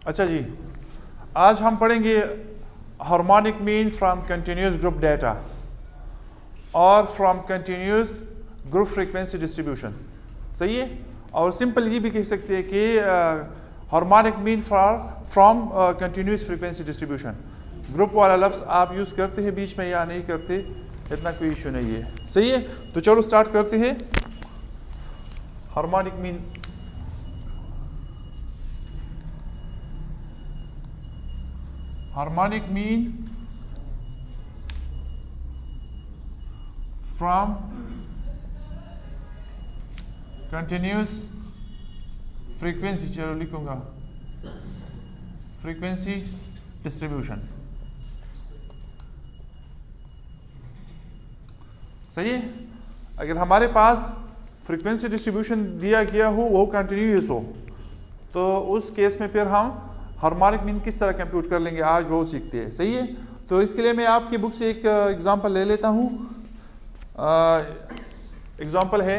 अच्छा जी, आज हम पढ़ेंगे harmonic mean from continuous group data और from continuous group frequency distribution. सही है। और सिंपल ये भी कह सकते हैं कि harmonic mean from continuous frequency distribution. Group वाला लफ्ज़ आप यूज़ करते हैं बीच में या नहीं करते, इतना कोई इशू नहीं है। सही है। तो चलो स्टार्ट करते हैं। Harmonic mean from continuous frequency, चलो लिखूंगा frequency distribution। सही है। अगर हमारे पास फ्रीक्वेंसी डिस्ट्रीब्यूशन दिया गया हो, वो कंटिन्यूस हो, तो उस केस में फिर हम हार्मोनिक मीन किस तरह कंप्यूट कर लेंगे, आज वो सीखते हैं। सही है। तो इसके लिए मैं आपकी बुक से एक एग्जांपल ले लेता हूँ। एग्जांपल है,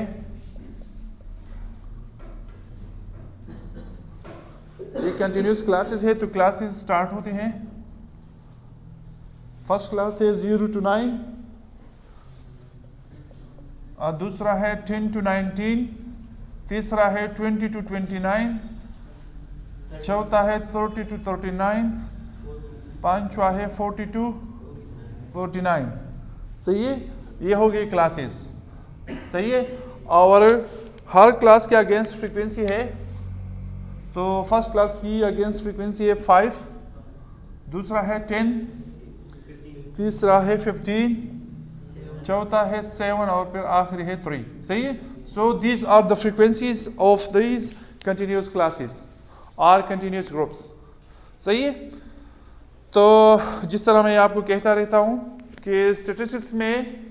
ये कंटिन्यूस क्लासेस है, तो क्लासेस स्टार्ट होते हैं। फर्स्ट क्लास है 0 to 9, दूसरा है 10 to 19, तीसरा है 20 to 29, चौथा है 30 to 39, पांचवा है 40 to 49। सही है। ये हो गई क्लासेस। सही है। और हर क्लास के अगेंस्ट फ्रीक्वेंसी है, तो फर्स्ट क्लास की अगेंस्ट फ्रीक्वेंसी है 5, दूसरा है 10, तीसरा है 15, चौथा है 7 और फिर आखिरी है 3। सही है। So these are the frequencies of these continuous classes और कंटिन्यूस ग्रुप्स। सही है। तो जिस तरह मैं आपको कहता रहता हूँ कि स्टैटिस्टिक्स में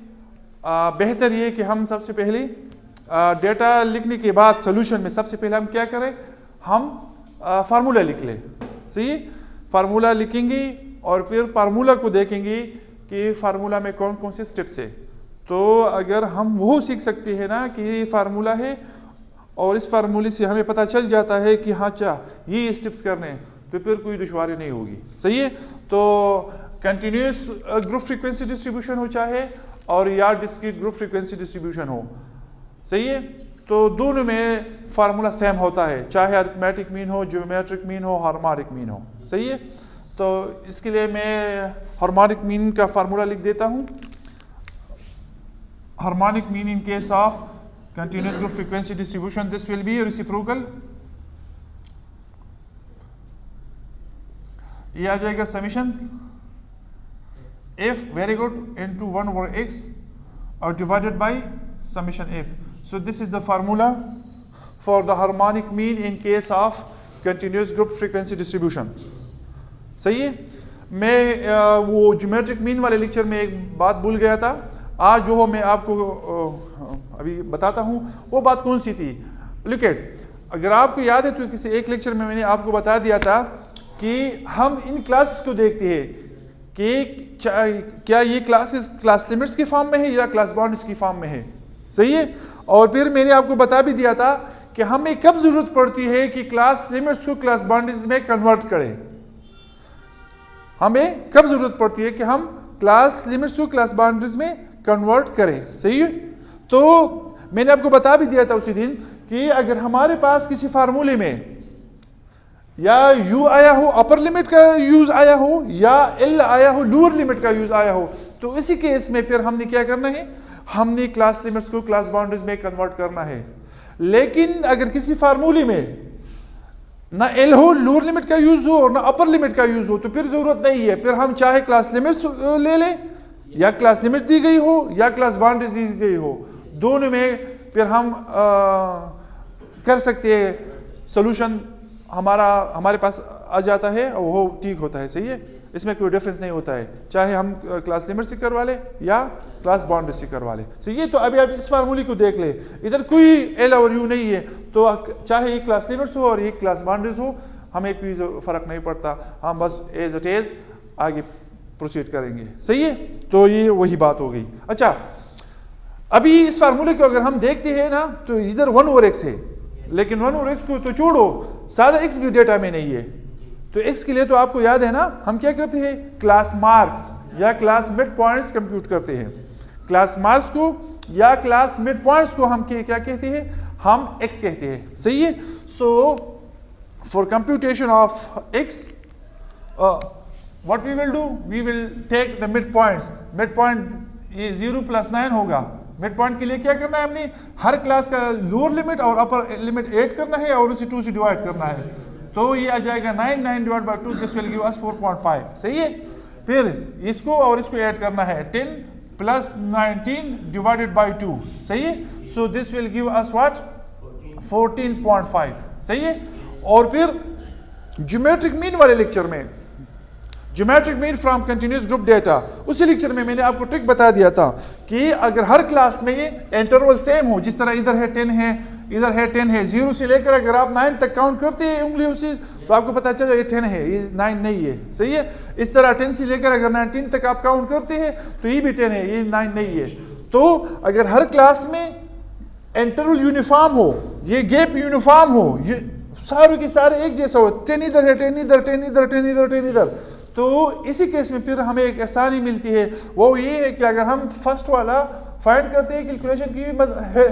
बेहतर ये कि हम सबसे पहले डेटा लिखने के बाद सोल्यूशन में सबसे पहले हम क्या करें, हम फार्मूला लिख लें। सही है। फार्मूला लिखेंगे और फिर फार्मूला को देखेंगे कि फार्मूला में कौन कौन से स्टेप्स है। तो अगर हम वो सीख सकते हैं ना कि ये फार्मूला है और इस फार्मूले से हमें पता चल जाता है कि हाँ अच्छा ये स्टेप्स करने हैं, तो फिर कोई दुश्वारी नहीं होगी। सही है। तो कंटिन्यूस ग्रुप फ्रीक्वेंसी डिस्ट्रीब्यूशन हो चाहे और या डिस्क्रीट ग्रुप फ्रीक्वेंसी डिस्ट्रीब्यूशन हो। सही है। तो दोनों में फार्मूला सेम होता है, चाहे अरिथमेटिक मीन हो, ज्योमेट्रिक मीन हो, हार्मोनिक मीन हो। सही है। तो इसके लिए मैं हार्मोनिक मीन का फार्मूला लिख देता हूँ। Harmonic mean in case of continuous group frequency distribution, this will be reciprocal। ये आ जाएगा summation f very good into 1 over x or divided by summation f। So this is the formula for the harmonic mean in case of continuous group frequency distribution। सही है। मैं वो geometric mean वाले lecture में एक बात भूल गया था, आज जो मैं आपको अभी बताता हूँ वो बात कौन सी थी। लुक एट, अगर आपको याद है तो किसी एक लेक्चर में मैंने आपको बता दिया था कि हम इन क्लासेस को देखते हैं कि क्या ये क्लासेस क्लास लिमिट्स की फॉर्म में है या क्लास बाउंड्रीज की फॉर्म में है। सही है। और फिर मैंने आपको बता भी दिया था कि हमें कब जरूरत पड़ती है कि क्लास लिमिट्स को क्लास बाउंड्रीज में कन्वर्ट करें। हमें कब जरूरत पड़ती है कि हम क्लास लिमिट्स को क्लास बाउंड्रीज में कन्वर्ट करें। सही है। तो मैंने आपको बता भी दिया था उसी दिन कि अगर हमारे पास किसी फार्मूले में या u आया हो, अपर लिमिट का यूज आया हो, या l आया हो, लोअर लिमिट का यूज आया हो, तो इसी केस में फिर हमने क्या करना है, हमने क्लास लिमिट्स को क्लास बाउंड्रीज में कन्वर्ट करना है। लेकिन अगर किसी फार्मूले में ना l हो, लोअर लिमिट का यूज हो, और ना अपर लिमिट का यूज हो, तो फिर जरूरत नहीं है। फिर हम चाहे क्लास लिमिट्स ले लें, या क्लास लिमिट दी गई हो या क्लास बाउंड्रीज दी गई हो, दोनों में फिर हम कर सकते हैं। सोल्यूशन हमारे पास आ जाता है और वो ठीक होता है। सही है। इसमें कोई डिफरेंस नहीं होता है, चाहे हम क्लास लिमिट से करवा ले या क्लास बाउंड्री से करवा ले। सही है। तो अभी आप इस फार्मूले को देख ले, इधर कोई एल और यू नहीं है, तो चाहे ये क्लास लिमिट्स हो और ये क्लास बाउंड्रीज हो, हमें कोई फर्क नहीं पड़ता, हम बस एज इट इज आगे प्रोसीड करेंगे। सही है। तो ये वही बात हो गई। अच्छा, अभी इस फार्मूले को अगर हम देखते हैं ना, तो इधर 1 over x है, लेकिन 1 over x को तो छोड़ो, सारा x भी डेटा में नहीं है, तो x के लिए तो आपको याद है ना, हम क्या करते हैं, क्लास मार्क्स या क्लास मिड पॉइंट्स कंप्यूट करते हैं। क्लास मार्क्स को या क्लास मिड पॉइंट्स को हम क्या कहते हैं, हम x कहते हैं। सही है। So for computation of x what we will do, we will take the mid points. Mid point ये 0 + 9 होगा। मिड पॉइंट के लिए क्या करना है, हमने हर क्लास का लोअर लिमिट और अपर लिमिट ऐड करना है और उसे 2 से डिवाइड करना है। तो ये आ जाएगा 9 divide by 2, this will give अस 4.5। सही है। फिर इसको और इसको ऐड करना है, 10 + 19 डिवाइडेड बाय 2। सही है। So this will give us what, 14.5। सही है। और फिर ज्योमेट्रिक मीन वाले लेक्चर में, geometric mean from continuous group data, उसी लेक्चर में मैंने आपको ट्रिक बता दिया था कि अगर हर क्लास में ये इंटरवल सेम हो, जिस तरह इधर है 10 है, इधर है 10 है, 0 से लेकर अगर आप 9 तक काउंट करते हैं उंगलियों से, तो आपको पता चला ये 10 है, ये 9 नहीं है। सही है। इस तरह 10 से लेकर अगर 19 तक आप काउंट करते हैं तो ये भी 10 है, ये 9 नहीं है। तो अगर हर क्लास में इंटरवल यूनिफॉर्म हो, ये गैप यूनिफॉर्म हो, ये सारे के सारे एक जैसा हो, 10 इधर है, 10 इधर, 10 इधर, 10 इधर, 10 इधर, तो इसी केस में फिर हमें एक आसानी मिलती है। वो ये है कि अगर हम फर्स्ट वाला फाइंड करते हैं कैलकुलेशन की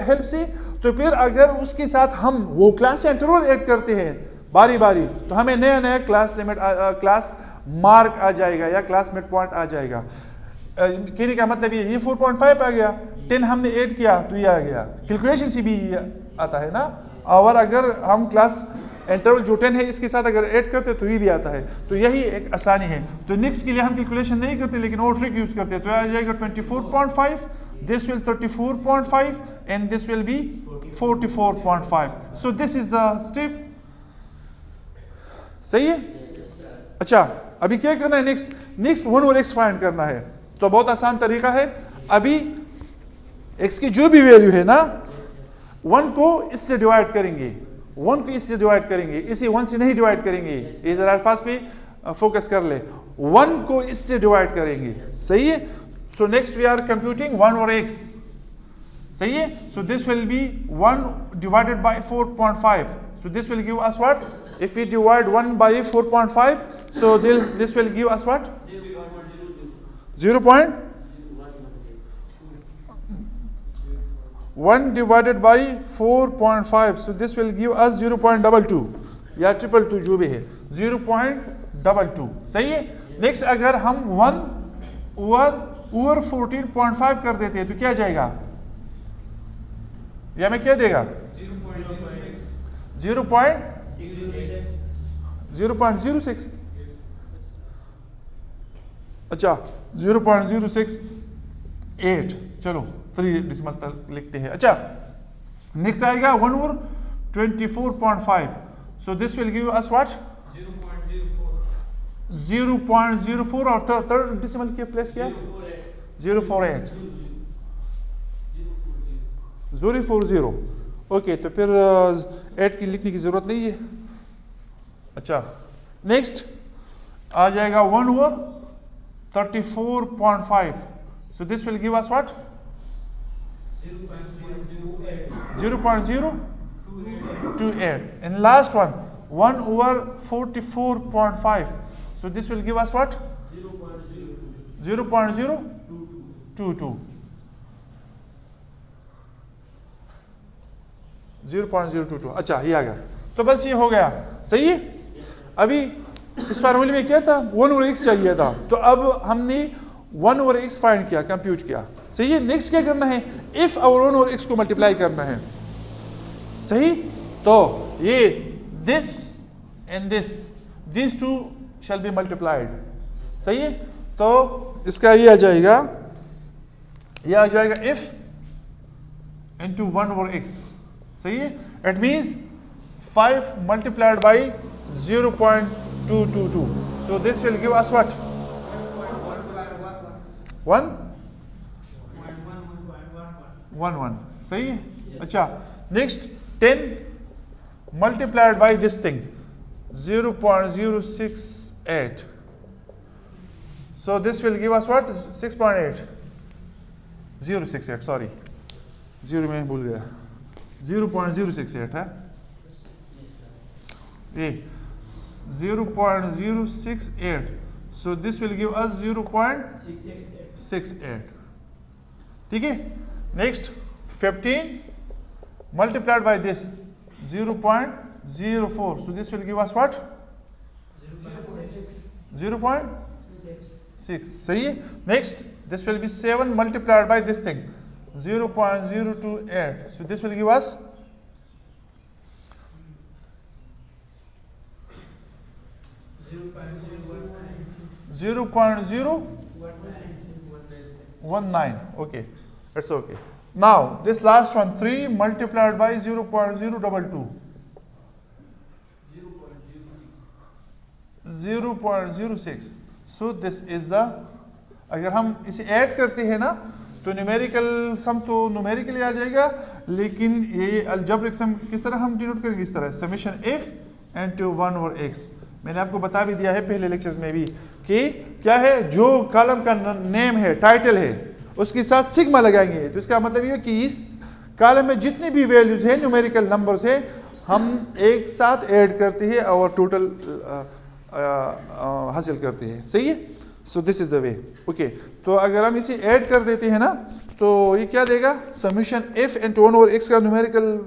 हेल्प से, तो फिर अगर उसके साथ हम वो क्लास इंटरवल ऐड करते हैं बारी बारी, तो हमें नया नया क्लास लिमिट क्लास मार्क आ जाएगा या क्लास मिड पॉइंट आ जाएगा। कहने का मतलब ये 4.5 आ गया, 10 हमने ऐड किया तो ये आ गया। कैलकुलेशन से भी ये आता है ना। और अगर हम क्लास इंटरवल जो 10 है इसके साथ अगर ऐड करते तो ये भी आता है। तो यही एक आसानी है। तो नेक्स्ट के लिए हम कैलकुलेशन नहीं करते लेकिन और ट्रिक यूज करते हैं। तो आ जाएगा 24.5, this will 34.5 and this will B 44.5। So this is the step. सही है। अच्छा, अभी क्या करना है, नेक्स्ट 1 और x फाइंड करना है। तो बहुत आसान तरीका है। अभी x की जो भी वैल्यू है ना, 1 को इससे डिवाइड करेंगे, 1 को इससे डिवाइड करेंगे, इसे 1 से नहीं डिवाइड करेंगे। ये जरा अल्फाज पे फोकस कर ले। 1 को इससे डिवाइड करेंगे। सही है। So next we are computing 1 और x। सही है। So this will be 1 divided by 4.5। So this will give us what, if we divide 1 by 4.5, so this will give us what, 0.1 divided by 4.5, so this will give us 0.22 या 222 जो भी है, 0.22। सही है। Next अगर हम 1 ओवर 14.5 कर देते हैं तो क्या जाएगा, या में क्या देगा, 0.06। अच्छा 0.068, चलो 3 डिसिमल तक लिखते हैं। अच्छा नेक्स्ट आएगा 1 over 24.5, so this will give us what, 0.04 और थर्ड डिसिमल के प्लेस क्या, 048, 040। ओके, तो फिर 8 की लिखने की जरूरत नहीं है। अच्छा नेक्स्ट आ जाएगा 1 over 34.5, so this will give us what, 0.028, and last one 1 over 44.5, so this will give us what, 0.022, 0.022। अच्छा ये आ गया, तो बस ये हो गया। सही है। अभी इस फार्मूले में क्या था, 1 ओवर x चाहिए था, तो अब हमने 1 ओवर x फाइंड किया, कंप्यूट किया। सही है। नेक्स्ट क्या करना है, इफ और 1 ओवर x को मल्टीप्लाई करना है। सही। तो ये this and this to shall be multiplied. सही है। तो इसका ये आ जाएगा, ये आ जाएगा इफ इंटू 1 ओवर x। सही है। It means 5 multiplied by 0.222, so this will give us what, 1. सही है। अच्छा next 10 multiplied by this thing 0.068, so this will give us what, 6.8, 068, sorry 0 में भूल गया, 0.068 है ये। 0.068. So this will give us 0.68. ठीक है. Next 15 multiplied by this 0.04. So this will give us what? 0.6. सही है. Next this will be 7 multiplied by this thing 0.028. So this will give us 0.019. Okay, that's okay. Now this last one 3 multiplied by 0.022. 0.06. So this is the, अगर हम इसे add करते हैं ना तो numerical सम तो न्यूमेरिकली आ जाएगा, लेकिन ये अलजेब्रिक सम किस तरह हम डिनोट करेंगे? इस तरह summation f into 1 over x. मैंने आपको बता भी दिया है पहले लेक्चर्स में भी कि क्या है, जो कॉलम का नेम है, टाइटल है, उसके साथ सिग्मा लगाएंगे तो इसका मतलब ये कि इस कॉलम में जितनी भी वैल्यूज है न्यूमेरिकल नंबर्स है हम एक साथ ऐड करते हैं और टोटल हासिल करते हैं. सही है. So this is the way. Okay, तो अगर हम इसे ऐड कर देते हैं ना तो ये क्या देगा? Summation f into 1 over x का न्यूमेरिकल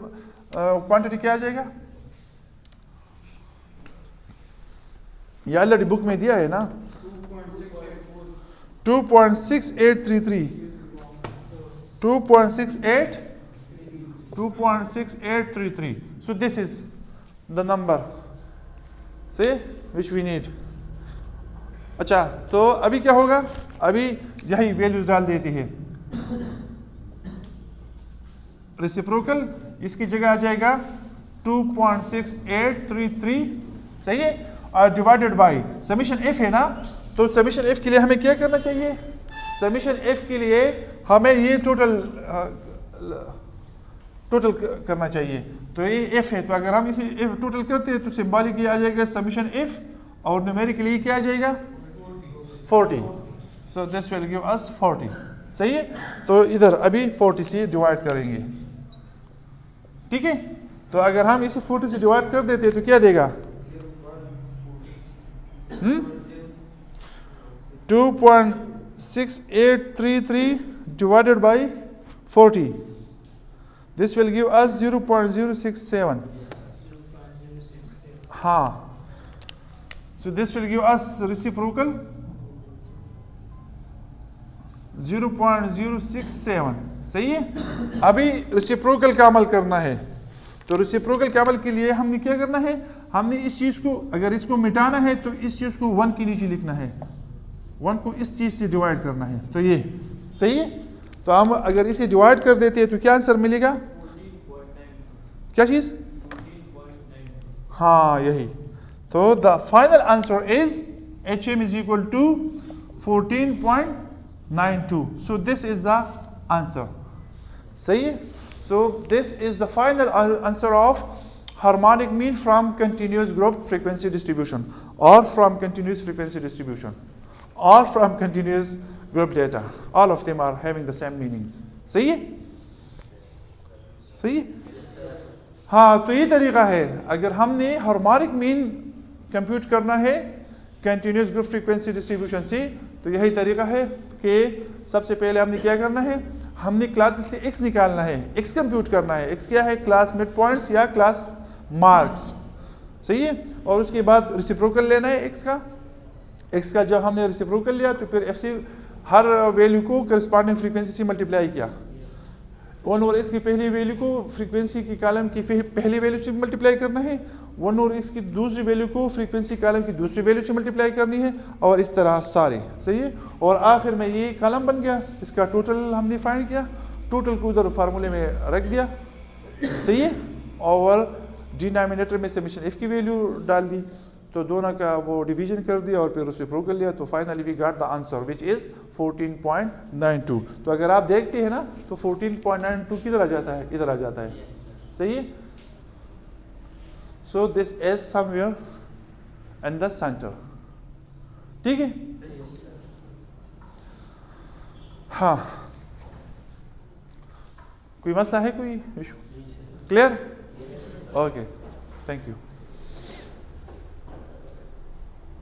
क्वांटिटी क्या आ जाएगा? ये ऑलरेडी बुक में दिया है ना, 2.6833. 2.6833. So this is the number, see, which we need. अच्छा, तो अभी क्या होगा? अभी यही वैल्यूज डाल देती है. रेसिप्रोकल इसकी जगह आ जाएगा 2.6833. सही है. और डिवाइडेड बाई समेशन f है ना, तो समेशन f के लिए हमें क्या करना चाहिए? समेशन f के लिए हमें ये टोटल करना चाहिए. तो ये f है, तो अगर हम इसे f टोटल करते हैं तो सिंबॉलिक ये आ जाएगा समेशन f और न्यूमेरिकली क्या आ जाएगा? 40. सो दिस विल गिव अस 40. सही है. तो इधर अभी 40 से डिवाइड करेंगे. ठीक है. तो अगर हम इसे 40 से डिवाइड कर देते हैं तो क्या देगा? 2.6833 divided by 40. This will give us 0.067. हाँ. So this will give us reciprocal 0.067. सही है. अभी रेसिप्रोकल का अमल करना है, तो रेसिप्रोकल के अमल के लिए हमने क्या करना है? हमने इस चीज को, अगर इसको मिटाना है तो इस चीज को 1 के नीचे लिखना है, 1 को इस चीज से डिवाइड करना है. तो ये सही है. तो हम अगर इसे डिवाइड कर देते हैं तो क्या आंसर मिलेगा? क्या चीज? हाँ, यही. तो the final answer is HM is equal to 14.92. So this is the answer. सही है. So this is the final answer of harmonic mean from continuous group frequency distribution, or from continuous frequency distribution, or from continuous group data. All of them are having the same meanings. सही है. सही है. हाँ, तो ये तरीका है. अगर हमने हार्मोनिक मीन कंप्यूट करना है कंटिन्यूस ग्रुप फ्रीक्वेंसी डिस्ट्रीब्यूशन से, तो यही तरीका है कि सबसे पहले हमने क्या करना है? हमने क्लासेस से x निकालना है, x कंप्यूट करना है. x क्या है? क्लास मिड पॉइंट्स या क्लास मार्क्स. सही है. और उसके बाद रेसिप्रोकल लेना है x का जब हमने रेसिप्रोकल लिया तो फिर f से हर वैल्यू को करस्पॉन्डिंग फ्रीक्वेंसी से मल्टीप्लाई किया. 1 ओवर x की पहली वैल्यू को फ्रीक्वेंसी की कॉलम की पहली वैल्यू से मल्टीप्लाई करना है, 1 ओवर x की दूसरी वैल्यू को फ्रीक्वेंसी कॉलम की दूसरी वैल्यू से मल्टीप्लाई करनी है, और इस तरह सारे. सही है. और आखिर में ये कॉलम बन गया, इसका टोटल हमने फाइंड किया, टोटल को उधर फार्मूले में रख दिया. सही है. और डिनोमिनेटर में समेशन f की वैल्यू डाल दी, तो दोनों का वो डिवीजन कर दिया और फिर रेसिप्रोकल लिया, तो finally we got the answer which is 14.92. तो अगर आप देखते हैं ना तो 14.92 किधर आ जाता है? इधर आ जाता है. सही है. So this is somewhere in the centre. ठीक है. हाँ, कोई मसला है? कोई issue? Clear? Okay, thank you.